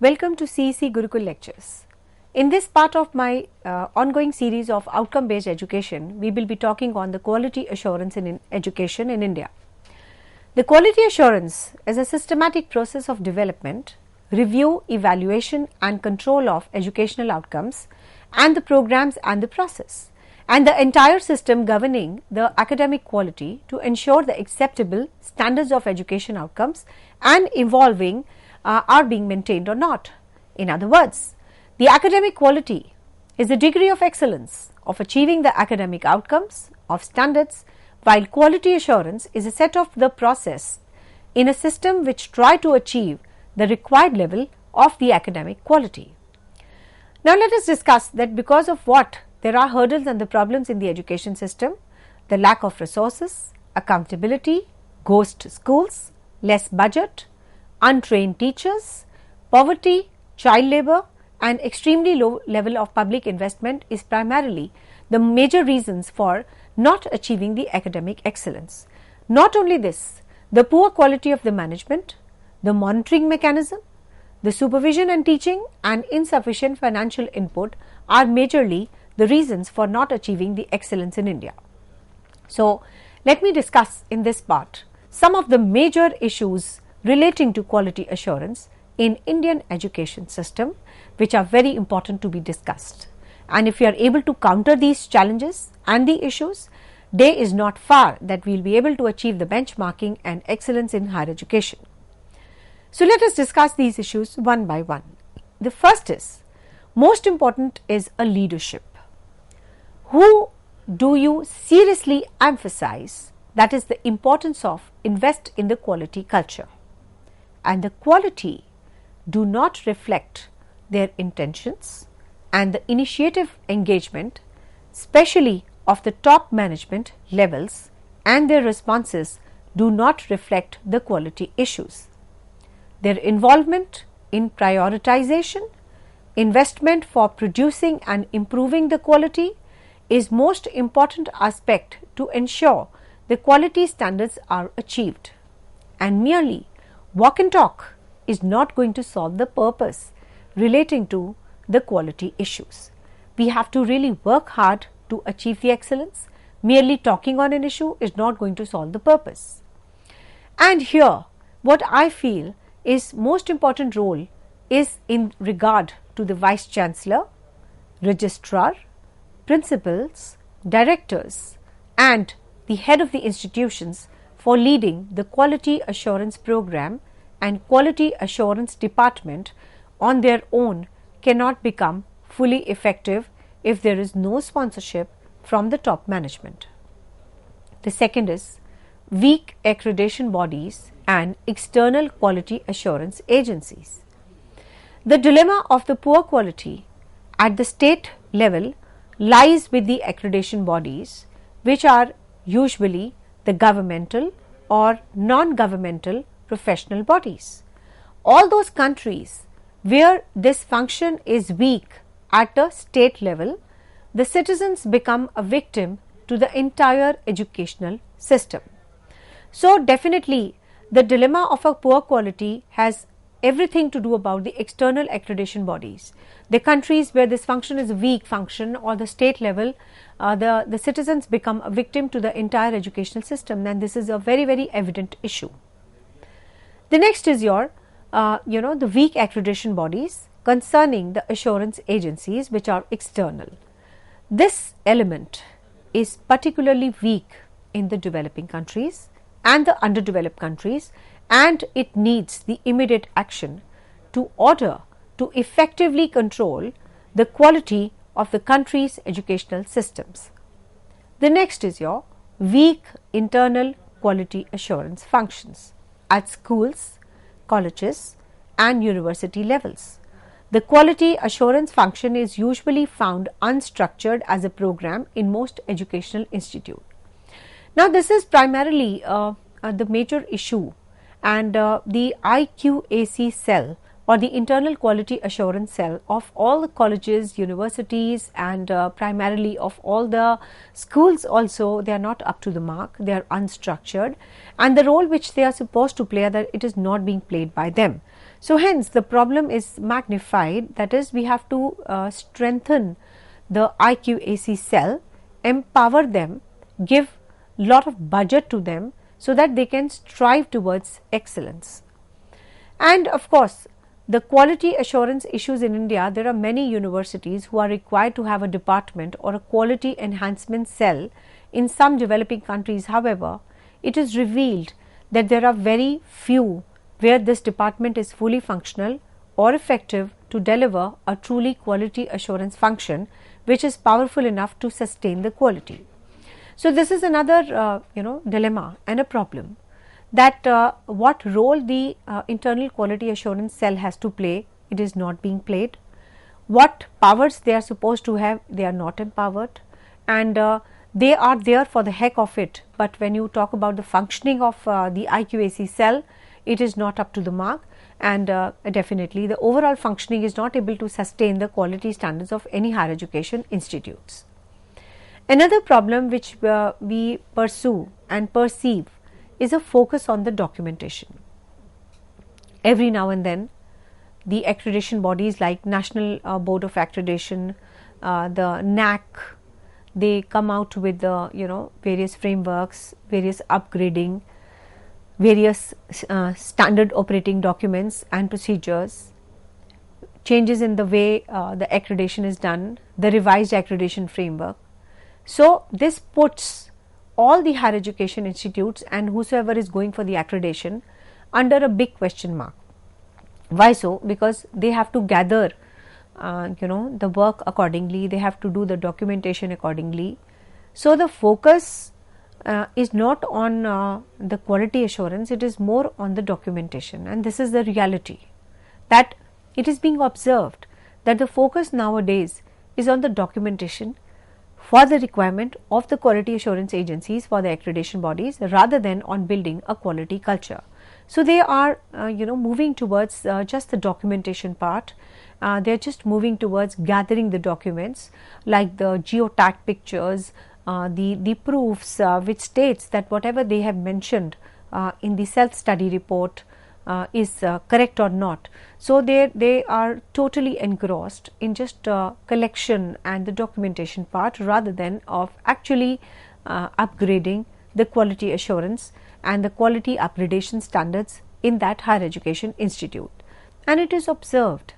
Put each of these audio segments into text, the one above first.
Welcome to CEC Gurukul lectures. In this part of my ongoing series of outcome based education, we will be talking on the quality assurance in education in India. The quality assurance is a systematic process of development, review, evaluation and control of educational outcomes and the programs and the process, and the entire system governing the academic quality to ensure the acceptable standards of education outcomes and evolving are being maintained or not. In other words, the academic quality is the degree of excellence of achieving the academic outcomes of standards, while quality assurance is a set of the process in a system which try to achieve the required level of the academic quality. Now, let us discuss that because of what there are hurdles and the problems in the education system: the lack of resources, accountability, ghost schools, less budget, untrained teachers, poverty, child labor and extremely low level of public investment is primarily the major reasons for not achieving the academic excellence. Not only this, the poor quality of the management, the monitoring mechanism, the supervision and teaching and insufficient financial input are majorly the reasons for not achieving the excellence in India. So, let me discuss in this part some of the major issues relating to quality assurance in Indian education system, which are very important to be discussed. And if you are able to counter these challenges and the issues, day is not far that we will be able to achieve the benchmarking and excellence in higher education. So, let us discuss these issues one by one. The first is, most important is a leadership. Who do you seriously emphasize? That is the importance of invest in the quality culture. And the quality do not reflect their intentions and the initiative engagement, especially of the top management levels, and their responses do not reflect the quality issues. Their involvement in prioritization, investment for producing and improving the quality is most important aspect to ensure the quality standards are achieved, and merely walk and talk is not going to solve the purpose relating to the quality issues. We have to really work hard to achieve the excellence. Merely talking on an issue is not going to solve the purpose. And here, what I feel is most important role is in regard to the Vice Chancellor, Registrar, Principals, Directors and the head of the institutions for leading the quality assurance program, and quality assurance department on their own cannot become fully effective if there is no sponsorship from the top management. The second is weak accreditation bodies and external quality assurance agencies. The dilemma of the poor quality at the state level lies with the accreditation bodies, which are usually the governmental or non-governmental professional bodies. All those countries where this function is weak at the state level, the citizens become a victim to the entire educational system. So, definitely the dilemma of a poor quality has everything to do about the external accreditation bodies. The countries where this function is a weak function or the state level, the citizens become a victim to the entire educational system, and this is a very, very evident issue. The next is your, the weak accreditation bodies concerning the assurance agencies which are external. This element is particularly weak in the developing countries and the underdeveloped countries, and it needs the immediate action to order to effectively control the quality of the country's educational systems. The next is your weak internal quality assurance functions at schools, colleges and university levels. The quality assurance function is usually found unstructured as a program in most educational institutes. Now, this is primarily the major issue, and the IQAC cell or the internal quality assurance cell of all the colleges, universities and primarily of all the schools also, they are not up to the mark, they are unstructured, and the role which they are supposed to play, that it is not being played by them. So hence the problem is magnified, that is, we have to strengthen the IQAC cell, empower them, give lot of budget to them so that they can strive towards excellence. And of course, the quality assurance issues in India, there are many universities who are required to have a department or a quality enhancement cell. In some developing countries, however, it is revealed that there are very few where this department is fully functional or effective to deliver a truly quality assurance function which is powerful enough to sustain the quality. So this is another dilemma and a problem, that what role the internal quality assurance cell has to play, it is not being played. What powers they are supposed to have, they are not empowered, and they are there for the heck of it, but when you talk about the functioning of the IQAC cell, it is not up to the mark, and definitely the overall functioning is not able to sustain the quality standards of any higher education institutes. Another problem which we pursue and perceive is a focus on the documentation. Every now and then the accreditation bodies like National Board of Accreditation, the NAC, they come out with the various frameworks, various upgrading, various standard operating documents and procedures, changes in the way the accreditation is done, the revised accreditation framework. So this puts all the higher education institutes and whosoever is going for the accreditation under a big question mark. Why so? Because they have to gather the work accordingly, they have to do the documentation accordingly. So the focus is not on the quality assurance, it is more on the documentation, and this is the reality, that it is being observed that the focus nowadays is on the documentation for the requirement of the quality assurance agencies, for the accreditation bodies, rather than on building a quality culture. So they are moving towards just the documentation part. They are just moving towards gathering the documents like the geotag pictures, the proofs which states that whatever they have mentioned in the self-study report is correct or not. So they are totally engrossed in just collection and the documentation part, rather than of actually upgrading the quality assurance and the quality accreditation standards in that higher education institute. And it is observed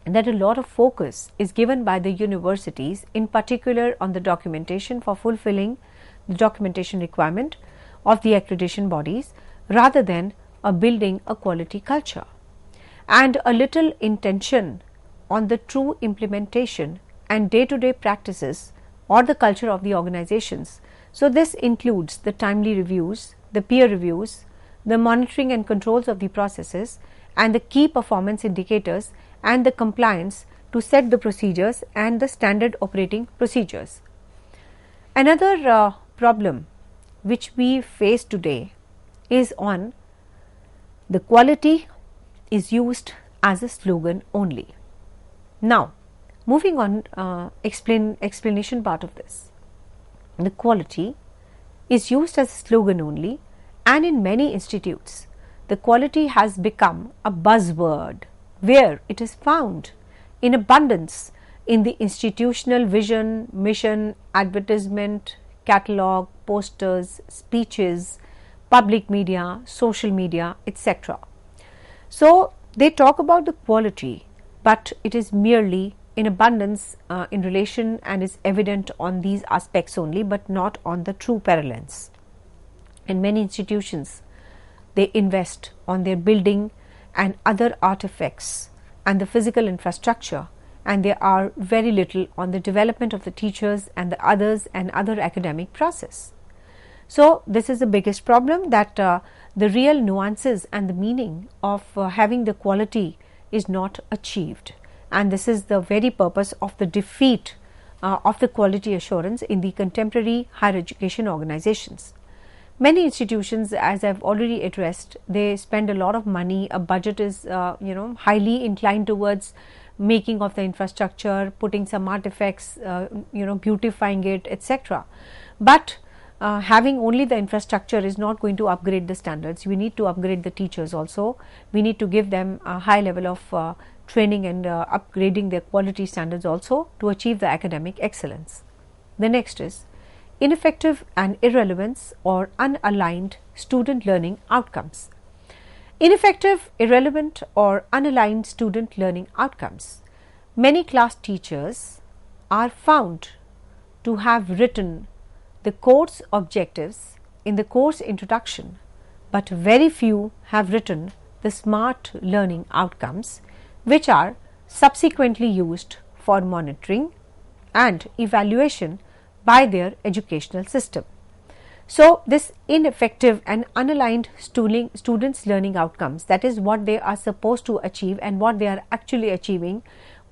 that a lot of focus is given by the universities, in particular on the documentation for fulfilling the documentation requirement of the accreditation bodies, rather than building a quality culture, and a little intention on the true implementation and day-to-day practices or the culture of the organizations. So this includes the timely reviews, the peer reviews, the monitoring and controls of the processes, and the key performance indicators and the compliance to set the procedures and the standard operating procedures. Another problem which we face today is on the quality is used as a slogan only. Now, moving on, explanation part of this. The quality is used as a slogan only, and in many institutes, the quality has become a buzzword where it is found in abundance in the institutional vision, mission, advertisement, catalogue, posters, speeches, public media, social media, etc. So they talk about the quality, but it is merely in abundance in relation and is evident on these aspects only, but not on the true parallels. In many institutions, they invest on their building and other artifacts and the physical infrastructure, and there are very little on the development of the teachers and the others and other academic process. So this is the biggest problem, that the real nuances and the meaning of having the quality is not achieved, and this is the very purpose of the defeat of the quality assurance in the contemporary higher education organizations. Many institutions, as I have already addressed, they spend a lot of money. A budget is highly inclined towards making of the infrastructure, putting some artifacts, beautifying it, etc. But having only the infrastructure is not going to upgrade the standards. We need to upgrade the teachers also. We need to give them a high level of training and upgrading their quality standards also to achieve the academic excellence. The next is ineffective and irrelevance or unaligned student learning outcomes. Ineffective, irrelevant or unaligned student learning outcomes. Many class teachers are found to have written the course objectives in the course introduction, but very few have written the SMART learning outcomes, which are subsequently used for monitoring and evaluation by their educational system. So, this ineffective and unaligned students' learning outcomes, that is what they are supposed to achieve and what they are actually achieving,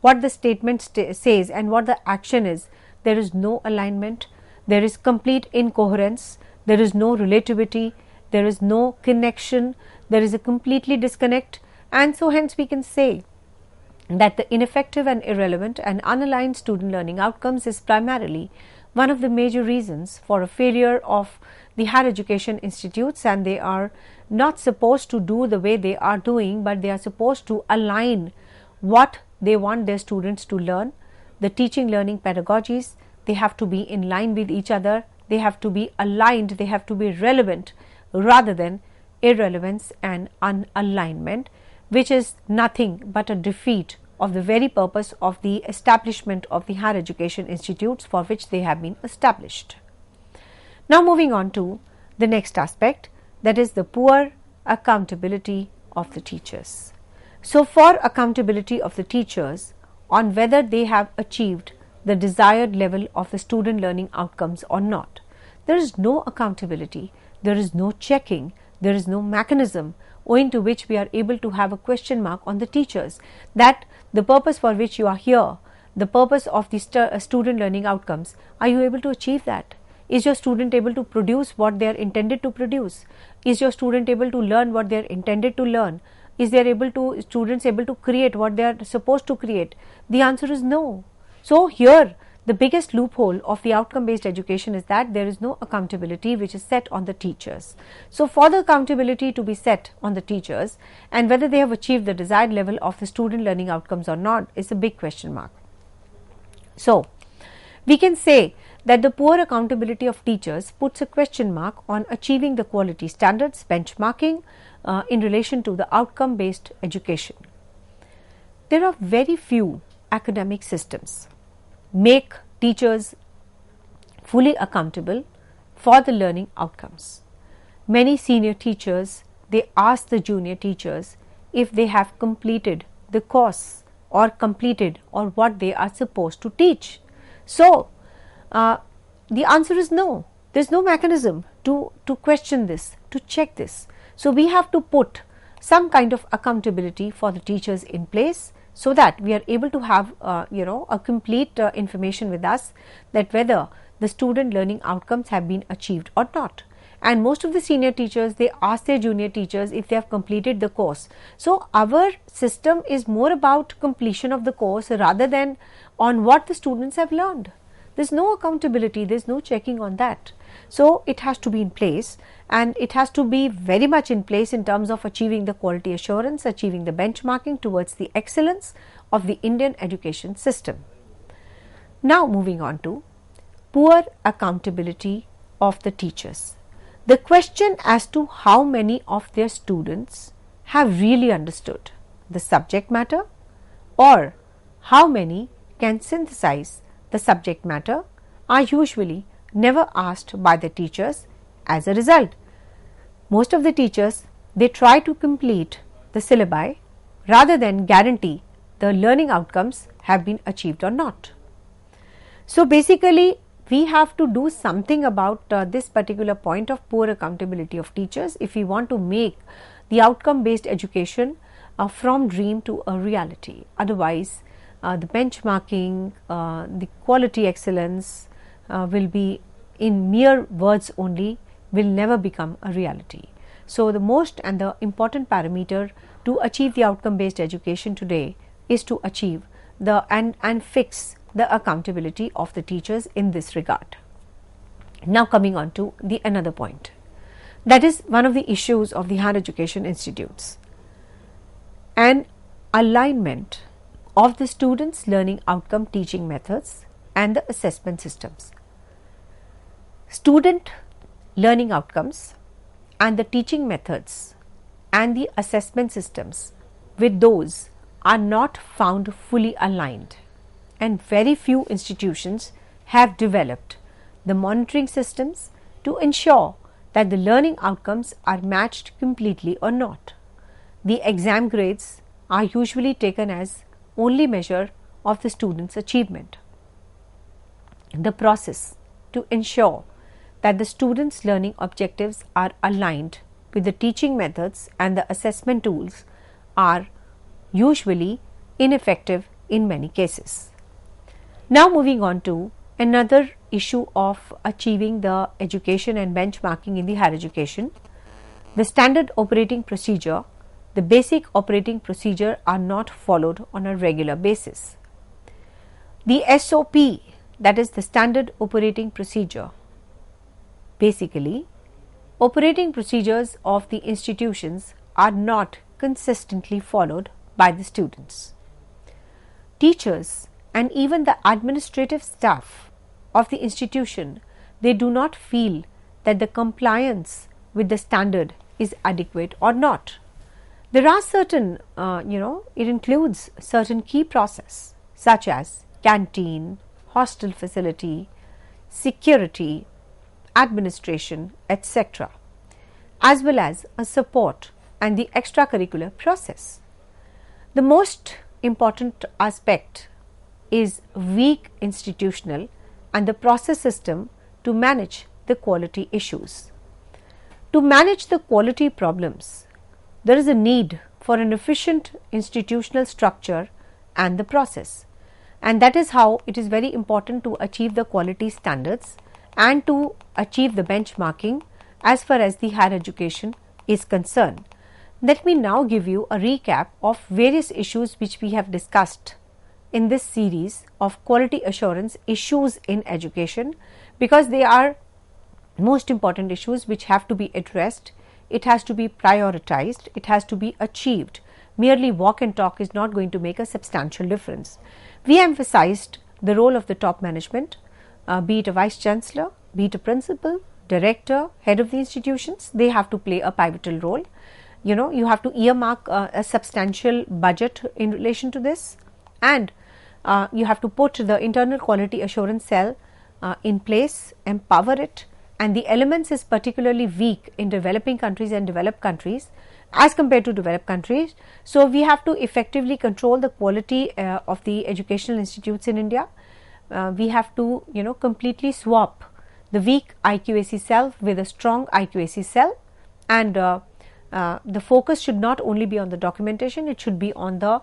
what the statement says and what the action is, there is no alignment, there is complete incoherence, there is no relativity, there is no connection, there is a completely disconnect, and so hence we can say that the ineffective and irrelevant and unaligned student learning outcomes is primarily one of the major reasons for a failure of the higher education institutes, and they are not supposed to do the way they are doing, but they are supposed to align what they want their students to learn. The teaching learning pedagogies, they have to be in line with each other, they have to be aligned, they have to be relevant rather than irrelevance and unalignment, which is nothing but a defeat of the very purpose of the establishment of the higher education institutes for which they have been established. Now moving on to the next aspect, that is the poor accountability of the teachers. So for accountability of the teachers on whether they have achieved the desired level of the student learning outcomes or not, there is no accountability, there is no checking, there is no mechanism owing to which we are able to have a question mark on the teachers that the purpose for which you are here, the purpose of the student learning outcomes, are you able to achieve that? Is your student able to produce what they are intended to produce? Is your student able to learn what they are intended to learn? Is students able to create what they are supposed to create? The answer is no. So here the biggest loophole of the outcome based education is that there is no accountability which is set on the teachers. So for the accountability to be set on the teachers and whether they have achieved the desired level of the student learning outcomes or not is a big question mark. So we can say that the poor accountability of teachers puts a question mark on achieving the quality standards benchmarking in relation to the outcome based education. There are very few academic systems make teachers fully accountable for the learning outcomes. Many senior teachers, they ask the junior teachers if they have completed the course or completed or what they are supposed to teach. So the answer is no. There is no mechanism to question this, to check this. So we have to put some kind of accountability for the teachers in place, so that we are able to have a complete information with us that whether the student learning outcomes have been achieved or not. And most of the senior teachers, they ask their junior teachers if they have completed the course. So our system is more about completion of the course rather than on what the students have learned. There is no accountability, there is no checking on that. So it has to be in place, and it has to be very much in place in terms of achieving the quality assurance, achieving the benchmarking towards the excellence of the Indian education system. Now moving on to poor accountability of the teachers. The question as to how many of their students have really understood the subject matter or how many can synthesize the subject matter are usually never asked by the teachers. As a result, most of the teachers, they try to complete the syllabi rather than guarantee the learning outcomes have been achieved or not. So basically we have to do something about this particular point of poor accountability of teachers if we want to make the outcome based education from dream to a reality. Otherwise the benchmarking, the quality excellence will be in mere words only, will never become a reality. So the most and the important parameter to achieve the outcome based education today is to achieve the and fix the accountability of the teachers in this regard. Now coming on to the another point, that is one of the issues of the higher education institutes, an alignment of the students' learning outcome teaching methods and the assessment systems. Student learning outcomes and the teaching methods and the assessment systems with those are not found fully aligned, and very few institutions have developed the monitoring systems to ensure that the learning outcomes are matched completely or not. The exam grades are usually taken as only measure of the student's achievement. The process to ensure that the students' learning objectives are aligned with the teaching methods and the assessment tools are usually ineffective in many cases. Now moving on to another issue of achieving the education and benchmarking in the higher education. The standard operating procedure, the basic operating procedure are not followed on a regular basis. The SOP, that is the standard operating procedure, basically operating procedures of the institutions are not consistently followed by the students. Teachers and even the administrative staff of the institution, they do not feel that the compliance with the standard is adequate or not. There are certain, it includes certain key process such as canteen, hostel facility, security, administration, etc., as well as a support and the extracurricular process. The most important aspect is weak institutional and the process system to manage the quality issues. To manage the quality problems, there is a need for an efficient institutional structure and the process, and that is how it is very important to achieve the quality standards and to achieve the benchmarking as far as the higher education is concerned. Let me now give you a recap of various issues which we have discussed in this series of quality assurance issues in education, because they are most important issues which have to be addressed. It has to be prioritized, it has to be achieved. Merely walk and talk is not going to make a substantial difference. We emphasized the role of the top management, be it a vice chancellor, be it a principal, director, head of the institutions. They have to play a pivotal role. You have to earmark a substantial budget in relation to this, and you have to put the internal quality assurance cell in place, empower it, and the elements is particularly weak in developing countries and developed countries as compared to developed countries. So we have to effectively control the quality of the educational institutes in India. We have to completely swap the weak IQAC cell with a strong IQAC cell, and the focus should not only be on the documentation, it should be on the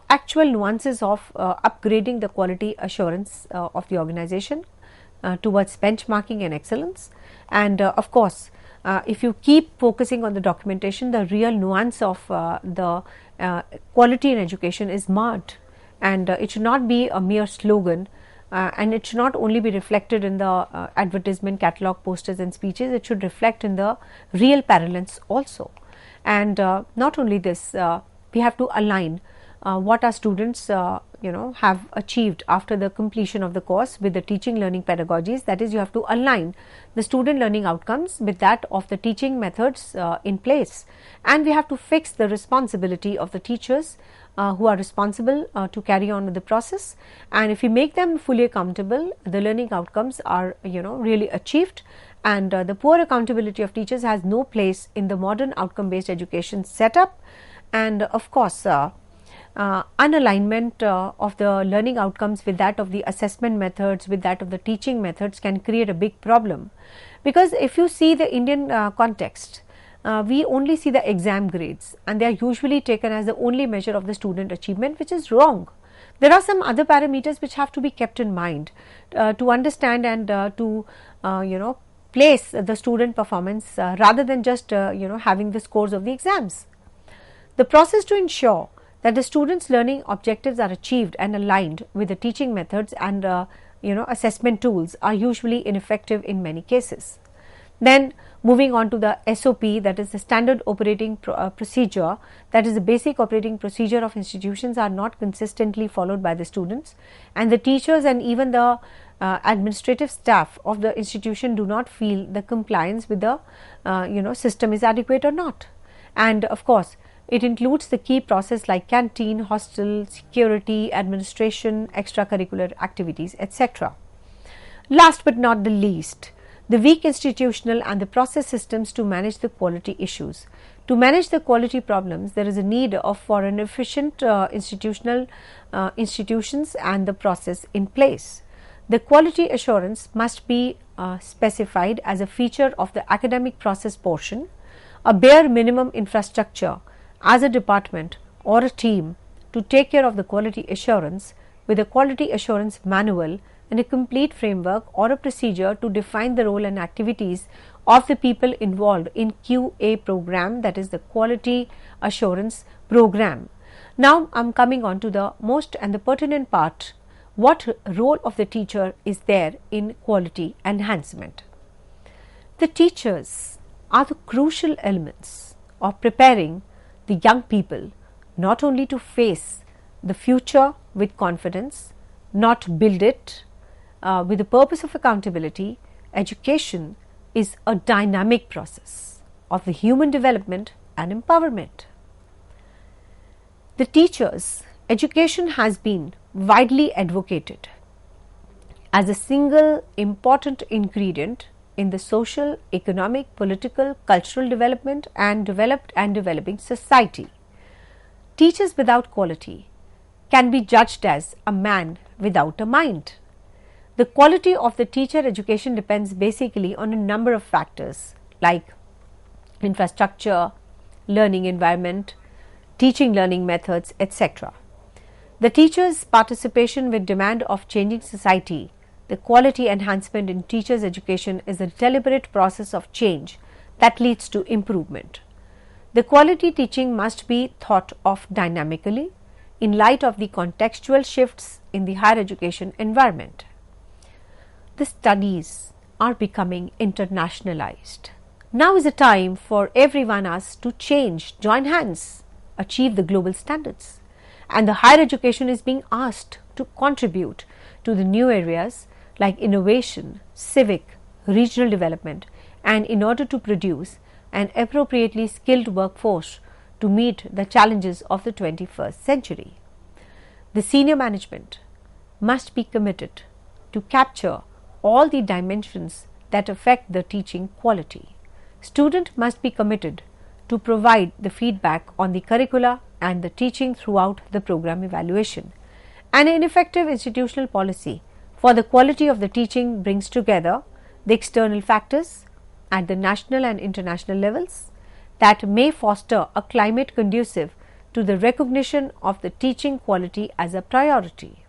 actual nuances of upgrading the quality assurance of the organization towards benchmarking and excellence. And of course, if you keep focusing on the documentation, the real nuance of the quality in education is marred, and it should not be a mere slogan, and it should not only be reflected in the advertisement, catalog, posters and speeches. It should reflect in the real parlance also. And not only this, we have to align what our students have achieved after the completion of the course with the teaching learning pedagogies. That is, you have to align the student learning outcomes with that of the teaching methods in place, and we have to fix the responsibility of the teachers who are responsible to carry on with the process. And if we make them fully accountable, the learning outcomes are really achieved, and the poor accountability of teachers has no place in the modern outcome based education setup. And of course, unalignment of the learning outcomes with that of the assessment methods, with that of the teaching methods, can create a big problem, because if you see the Indian context, we only see the exam grades, and they are usually taken as the only measure of the student achievement, which is wrong. There are some other parameters which have to be kept in mind to understand and to place the student performance rather than just having the scores of the exams. The process to ensure that the students' learning objectives are achieved and aligned with the teaching methods and assessment tools are usually ineffective in many cases. Then moving on to the SOP, that is the standard operating procedure, that is the basic operating procedure of institutions are not consistently followed by the students, and the teachers and even the administrative staff of the institution do not feel the compliance with the system is adequate or not. And of course, it includes the key process like canteen, hostel, security, administration, extracurricular activities, etc. Last but not the least, the weak institutional and the process systems to manage the quality issues. To manage the quality problems, there is a need for an efficient institutions and the process in place. The quality assurance must be specified as a feature of the academic process portion, a bare minimum infrastructure as a department or a team to take care of the quality assurance, with a quality assurance manual and a complete framework or a procedure to define the role and activities of the people involved in QA program, that is the quality assurance program. Now I am coming on to the most and the pertinent part, what role of the teacher is there in quality enhancement. The teachers are the crucial elements of preparing the young people not only to face the future with confidence, not build it with the purpose of accountability. Education is a dynamic process of the human development and empowerment. The teachers' education has been widely advocated as a single important ingredient in the social, economic, political, cultural development and developed and developing society. Teachers without quality can be judged as a man without a mind. The quality of the teacher education depends basically on a number of factors like infrastructure, learning environment, teaching learning methods, etc. The teacher's participation with demand of changing society. The quality enhancement in teachers' education is a deliberate process of change that leads to improvement. The quality teaching must be thought of dynamically in light of the contextual shifts in the higher education environment. The studies are becoming internationalized. Now is the time for everyone us to change, join hands, achieve the global standards. And the higher education is being asked to contribute to the new areas like innovation, civic, regional development, and in order to produce an appropriately skilled workforce to meet the challenges of the 21st century. The senior management must be committed to capture all the dimensions that affect the teaching quality. Student must be committed to provide the feedback on the curricula and the teaching throughout the program evaluation. An ineffective institutional policy for the quality of the teaching brings together the external factors at the national and international levels that may foster a climate conducive to the recognition of the teaching quality as a priority.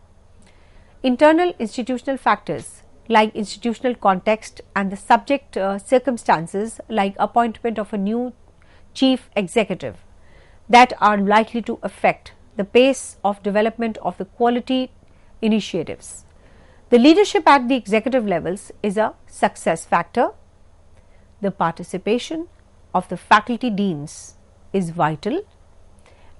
Internal institutional factors like institutional context and the subject circumstances like appointment of a new chief executive that are likely to affect the pace of development of the quality initiatives. The leadership at the executive levels is a success factor. The participation of the faculty deans is vital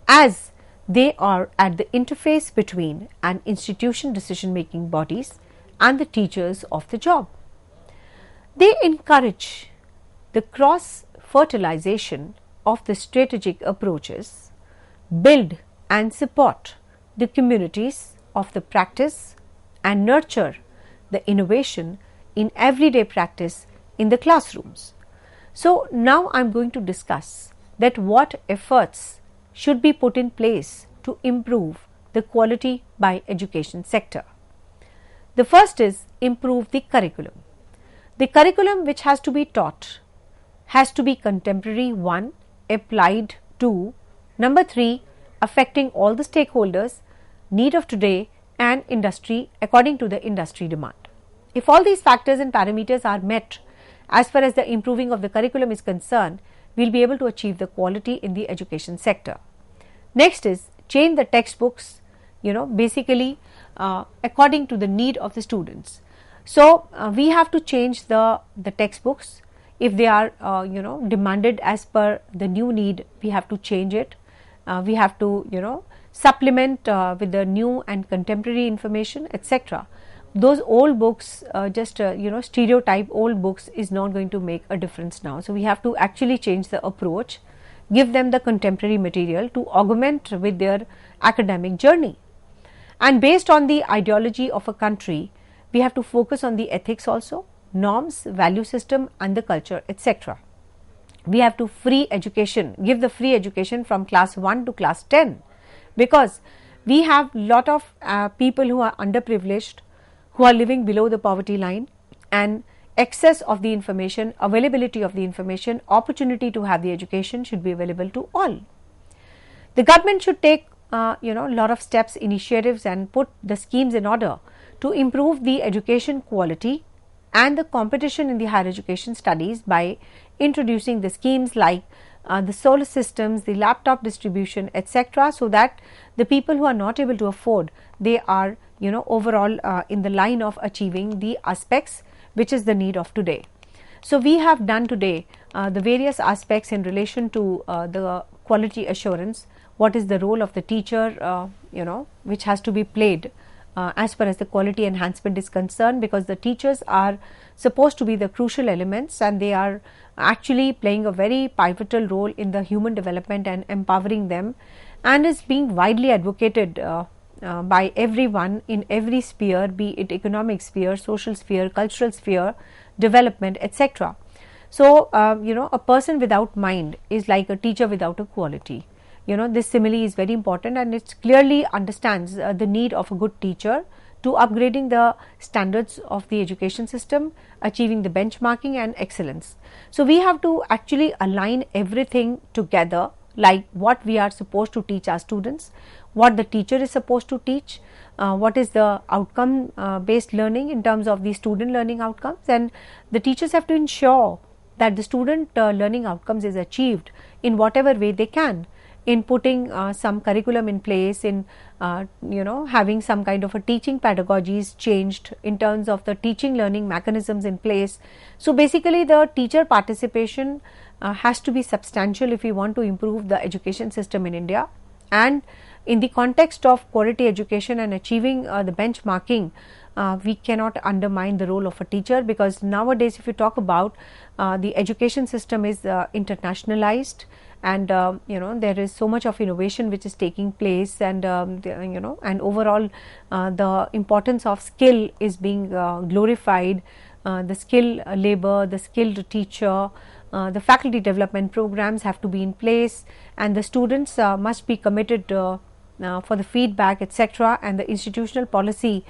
as they are at the interface between an institution decision making bodies and the teachers of the job. They encourage the cross fertilization of the strategic approaches, build and support the communities of the practice and nurture the innovation in everyday practice in the classrooms. So now I am going to discuss that what efforts should be put in place to improve the quality by education sector. The first is improve the curriculum. The curriculum which has to be taught has to be contemporary, 1, applied, 2, number 3, affecting all the stakeholders, need of today and industry according to the industry demand. If all these factors and parameters are met as far as the improving of the curriculum is concerned, we will be able to achieve the quality in the education sector. Next is change the textbooks, basically according to the need of the students. So we have to change the textbooks if they are demanded as per the new need. We have to change it. We have to supplement with the new and contemporary information, etc. Those old books, just stereotype old books is not going to make a difference now. So we have to actually change the approach, give them the contemporary material to augment with their academic journey. And based on the ideology of a country, we have to focus on the ethics also, norms, value system and the culture, etc. We have to free education, give the free education from class 1 to class 10, because we have lot of people who are underprivileged, who are living below the poverty line, and access of the information, availability of the information, opportunity to have the education should be available to all. The government should take lot of steps, initiatives and put the schemes in order to improve the education quality and the competition in the higher education studies by introducing the schemes like the solar systems, the laptop distribution, etc., so that the people who are not able to afford, they are overall in the line of achieving the aspects which is the need of today. So we have done today the various aspects in relation to the quality assurance. What is the role of the teacher, which has to be played as far as the quality enhancement is concerned, because the teachers are supposed to be the crucial elements and they are actually playing a very pivotal role in the human development and empowering them, and is being widely advocated by everyone in every sphere, be it economic sphere, social sphere, cultural sphere, development, etc. So, a person without mind is like a teacher without a quality. This simile is very important, and it clearly understands the need of a good teacher to upgrading the standards of the education system, achieving the benchmarking and excellence. So we have to actually align everything together, like what we are supposed to teach our students, what the teacher is supposed to teach, what is the outcome based learning in terms of the student learning outcomes, and the teachers have to ensure that the student learning outcomes is achieved in whatever way they can, in putting some curriculum in place, in having some kind of a teaching pedagogies changed in terms of the teaching learning mechanisms in place. So basically the teacher participation has to be substantial if we want to improve the education system in India. And in the context of quality education and achieving the benchmarking, we cannot undermine the role of a teacher, because nowadays if you talk about the education system is internationalized, and there is so much of innovation which is taking place, and and overall the importance of skill is being glorified, the skilled labor, the skilled teacher, the faculty development programs have to be in place, and the students must be committed for the feedback, etc., and the institutional policy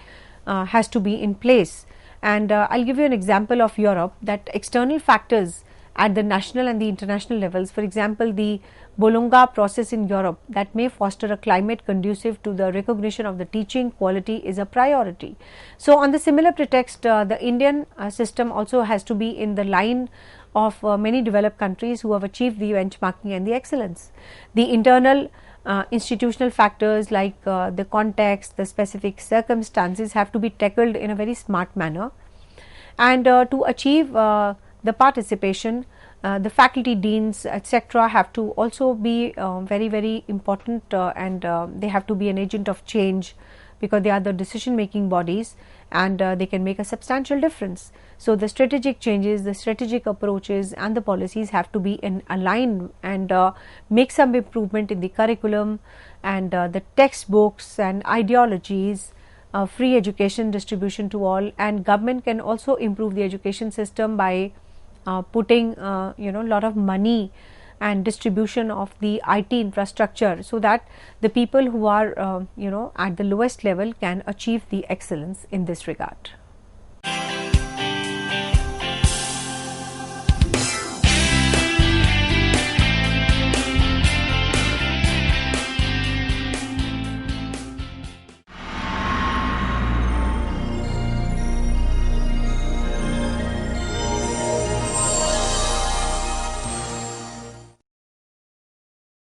has to be in place. And I'll give you an example of Europe, that external factors at the national and the international levels, for example, the Bologna process in Europe that may foster a climate conducive to the recognition of the teaching quality is a priority. So on the similar pretext, the Indian system also has to be in the line of many developed countries who have achieved the benchmarking and the excellence. The internal institutional factors like the context, the specific circumstances have to be tackled in a very smart manner, and to achieve the participation, the faculty deans, etc., have to also be very, very important, and they have to be an agent of change, because they are the decision making bodies, and they can make a substantial difference. So the strategic changes, the strategic approaches and the policies have to be in align, and make some improvement in the curriculum and the textbooks and ideologies, free education distribution to all, and government can also improve the education system by putting lot of money and distribution of the IT infrastructure, so that the people who are at the lowest level can achieve the excellence in this regard.